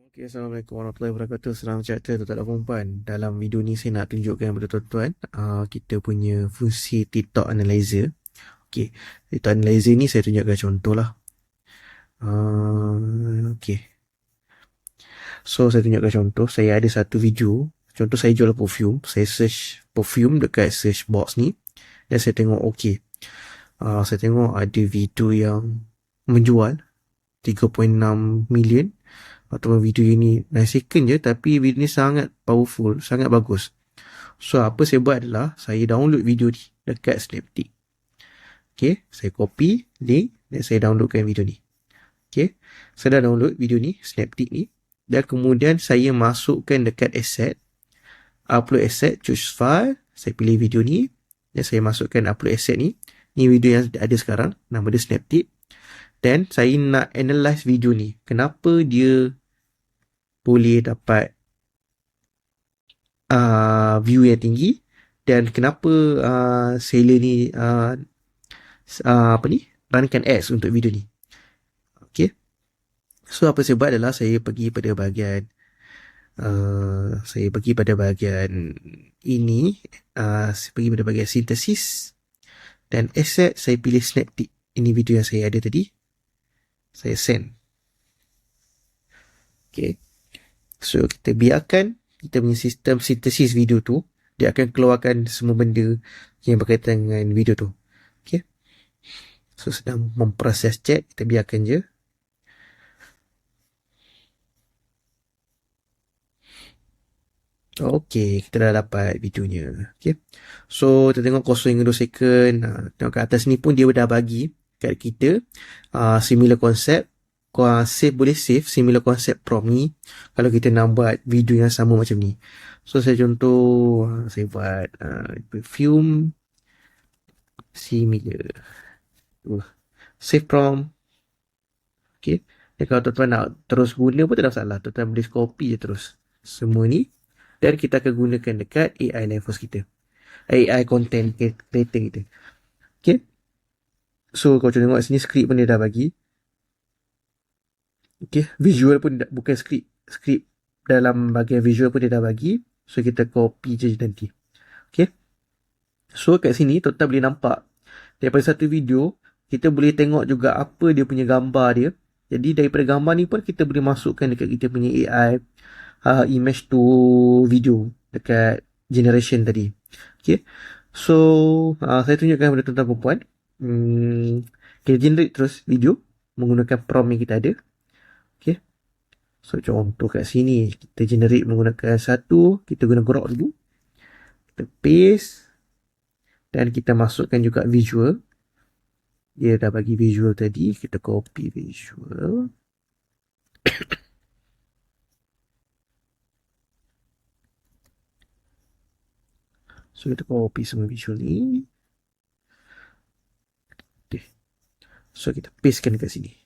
Okay, Assalamualaikum warahmatullahi wabarakatuh. Salam sejahtera tuan-tuan dan puan. Dalam video ni saya nak tunjukkan kepada tuan-tuan kita punya fungsi TikTok Analyzer. Okay, TikTok Analyzer ni saya tunjukkan contoh lah. Okay, so saya tunjukkan contoh. Saya ada satu video. Contoh saya jual perfume. Saya search perfume dekat search box ni. Dan saya tengok okay. Saya tengok ada video yang menjual 3.6 million. Ataupun video ini 9 second je, tapi video ni sangat powerful, sangat bagus. So apa saya buat adalah saya download video ni dekat Snaptik. Okay, saya copy link dan saya downloadkan video ni. Okay, saya dah download video ni, Snaptik ni. Dan kemudian saya masukkan dekat asset, upload asset, choose file. Saya pilih video ni dan saya masukkan upload asset ni. Ni video yang ada sekarang, nama dia Snaptik. Dan saya nak analyze video ni. Kenapa dia boleh dapat view yang tinggi dan kenapa seller ni runkan ads untuk video ni. Okay. So apa saya buat adalah saya pergi pada bahagian ini, saya pergi pada bahagian synthesis dan asset, saya pilih Snaptik. Ini video yang saya ada tadi. Saya send. Okay. So kita biarkan kita punya sistem sintesis video tu, dia akan keluarkan semua benda yang berkaitan dengan video tu. Okay. So sedang memproses chat, kita biarkan je. Okay, kita dah dapat videonya. Okay. So kita tengok 0.2 second. Tengok kat atas ni pun dia dah bagi kat kita similar concept. Boleh save similar concept prompt ni kalau kita nak buat video yang sama macam ni. So saya contoh, saya buat perfume similar, save prompt. Okay, dan kalau tuan-tuan nak terus guna pun tak ada masalah, tuan-tuan boleh copy je terus semua ni dan kita akan gunakan dekat AI levels kita, AI content creator kita. Okay, so kalau tengok sini skrip pun dia dah bagi. Okay, visual pun bukan skrip dalam bahagian visual pun dia dah bagi. So kita copy je nanti. Okay, so kat sini tuan-tuan boleh nampak daripada satu video kita boleh tengok juga apa dia punya gambar dia. Jadi daripada gambar ni pun kita boleh masukkan dekat kita punya AI image to video dekat generation tadi. Okay, so saya tunjukkan kepada tuan-tuan dan puan. Kita generate terus video menggunakan prompt yang kita ada. Okay, so contoh kat sini kita generate menggunakan satu, kita guna grok dulu, kita paste dan kita masukkan juga visual. Dia dah bagi visual tadi, kita copy visual. So kita copy semua visual ni. Okay, so kita pastekan dekat sini.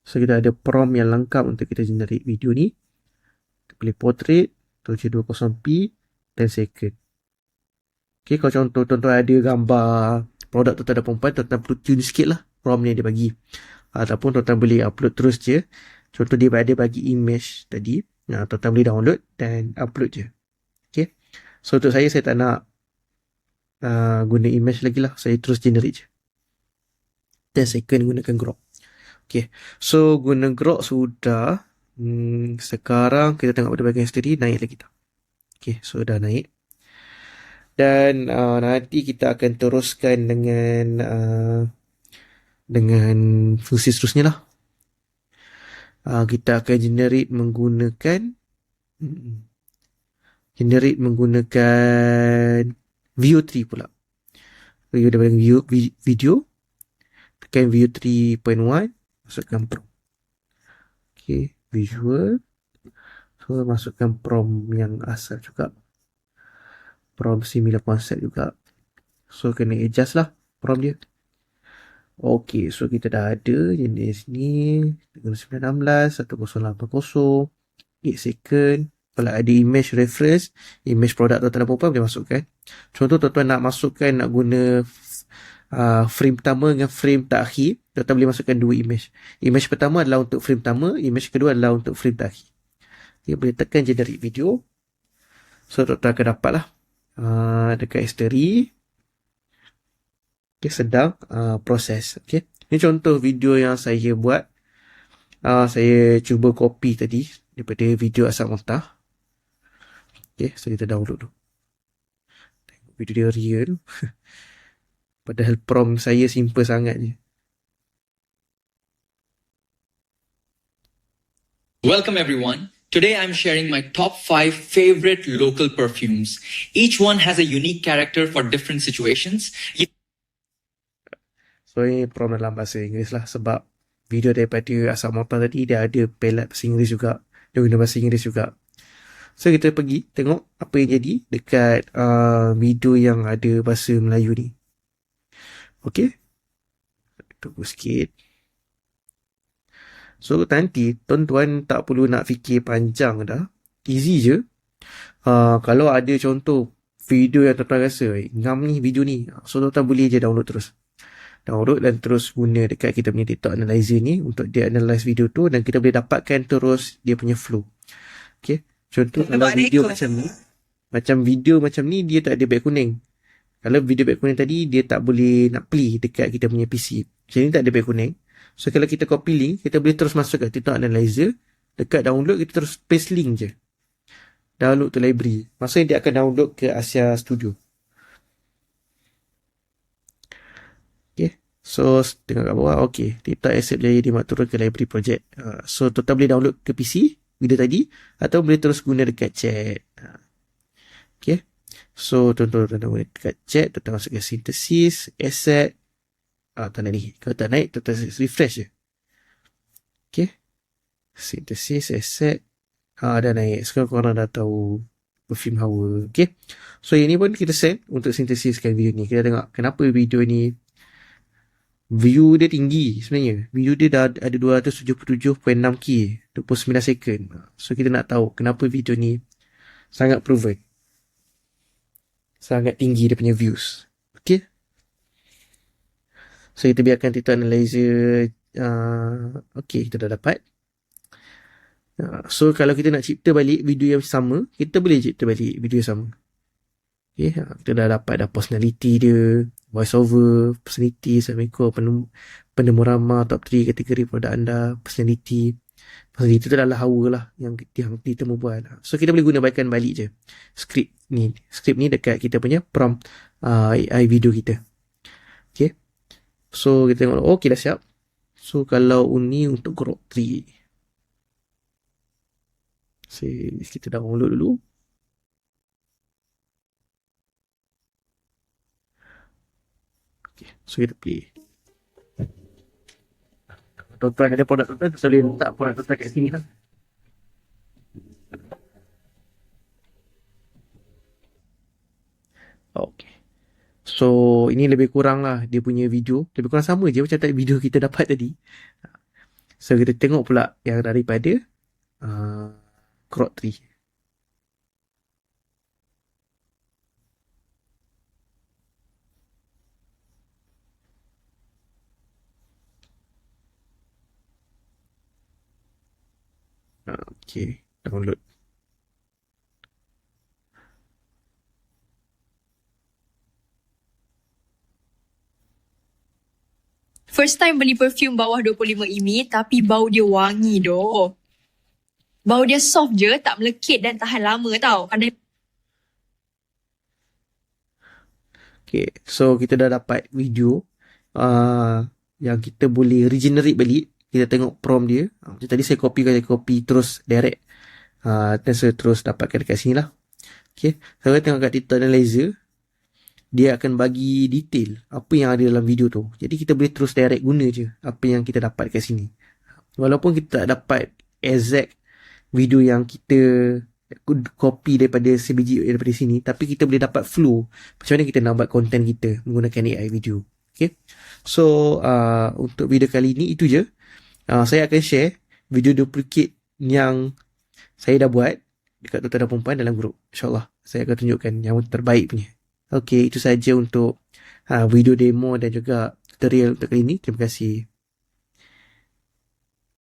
So kita ada prompt yang lengkap untuk kita generate video ni. Kita pilih portrait 720p 10 second. Okay, kalau contoh tuan-tuan ada gambar produk tuan-tuan dan perempuan, tuan-tuan perlu tune sikit lah prompt ni dia bagi. Ataupun tuan-tuan boleh upload terus je. Contoh dia ada bagi image tadi. Tuan-tuan boleh download dan upload je. Okay, so untuk saya tak nak guna image lagi lah. Saya terus generate je. 10 second gunakan grok. Okay, so guna grok sudah. Sekarang kita tengok pada bahagian history, naik lagi tak? Okay, so dah naik. Dan nanti kita akan teruskan dengan fungsi seterusnya lah. Kita akan generate menggunakan view 3 pula. View daripada video tekan view 3.1, masukkan prompt. Okay, visual. So masukkan prompt yang asal juga, prompt similar concept juga. So kena adjust lah prompt dia. Okay, so kita dah ada jenis ni 916 1080 8 second. Kalau ada image reference, image produk tuan-tuan dan perempuan boleh masukkan. Contoh tuan-tuan nak masukkan, nak guna frame pertama dengan frame terakhir, tuan-tuan boleh masukkan dua image. Image pertama adalah untuk frame pertama, image kedua adalah untuk frame terakhir. Okay, boleh tekan generate video. So, tuan-tuan akan dapat lah dekat history. Okay, sedang proses. Okay. Ini contoh video yang saya buat. Saya cuba copy tadi daripada video asal muntah. Okay, so kita download dulu. Tengok video dia real. Padahal prompt saya simple sangat je. Welcome everyone. Today I'm sharing my top 5 favorite local perfumes. Each one has a unique character for different situations. So ini prompt dalam bahasa Inggeris lah, sebab video daripada asal muntah tadi dia ada palette bahasa Inggeris juga. Dia guna bahasa Inggeris juga. So kita pergi tengok apa yang jadi dekat video yang ada bahasa Melayu ni. Okay. Tunggu sikit. So nanti tuan-tuan tak perlu nak fikir panjang dah. Easy je. Kalau ada contoh video yang tuan-tuan rasa ngam ni video ni, so tuan-tuan boleh je download terus. Download dan terus guna dekat kita punya TikTok Analyzer ni untuk dia analyze video tu, dan kita boleh dapatkan terus dia punya flow. Okay. Contoh kalau video macam ni, macam video macam ni dia tak ada back kuning. Kalau video back kuning tadi dia tak boleh nak play dekat kita punya PC. Macam ni tak ada back kuning. So kalau kita copy link, kita boleh terus masuk kat TikTok Analyzer. Dekat download kita terus paste link je. Download to library. Maksudnya dia akan download ke Asia Studio. Okay. So tengok kat bawah. Okay. TikTok accept jadi dia turun ke library project. So total boleh download ke PC video tadi, atau boleh terus guna dekat chat. Okay. So tuan-tuan guna dekat chat, tuan-tuan masuk ke synthesis, asset. Tak naik ni. Kalau tak naik, tuan-tuan refresh je. Okay. Synthesis, asset. Dah naik. Sekarang korang dah tahu perfume hawa. Okay. So ini pun kita set untuk synthesiskan video ni. Kita tengok kenapa video ni view dia tinggi sebenarnya. Video dia dah ada 277.6k, 29 second. So kita nak tahu kenapa video ni sangat proven, sangat tinggi dia punya views. Okay. So kita biarkan TikTok Analyzer. Okay, kita dah dapat. So kalau kita nak cipta balik video yang sama, kita boleh cipta balik video yang sama. Okay, kita dah dapat dah personality dia, voice over, personality, Samiko, penemu ramah, top 3 kategori produk anda, personality. Personality tu adalah hawa lah yang kita mau buat. So kita boleh gunakan balik je script ni dekat kita punya prompt AI video kita. Okay. So kita tengok, okay dah siap. So kalau ni untuk Grok 3. So kita download dulu. Okay, so kita play. Tuan-tuan ada produk tuan-tuan, saya boleh letak produk tuan-tuan kat sini lah. Okay. So ini lebih kurang lah dia punya video. Lebih kurang sama je macam tadi video kita dapat tadi. So kita tengok pula yang daripada Grok 3. Okay, download. First time beli perfume bawah 25 ml tapi bau dia wangi doh. Bau dia soft je, tak melekit dan tahan lama tau. Okay, so kita dah dapat video yang kita boleh regenerate balik. Kita tengok prompt dia. Macam tadi saya copy terus direct. Dan saya terus dapatkan dekat sini lah. Okay, saya tengok kat TikTok Analyzer. Dia akan bagi detail apa yang ada dalam video tu. Jadi kita boleh terus direct guna je apa yang kita dapat kat sini. Walaupun kita tak dapat exact video yang kita copy daripada sebiji daripada sini, tapi kita boleh dapat flow macam mana kita nak buat content kita menggunakan AI video. Okay. So untuk video kali ini itu je. Saya akan share video duplicate yang saya dah buat dekat tuan-tuan dan perempuan dalam grup. InsyaAllah saya akan tunjukkan yang terbaik punya. Okey, itu saja untuk video demo dan juga tutorial untuk kali ini. Terima kasih.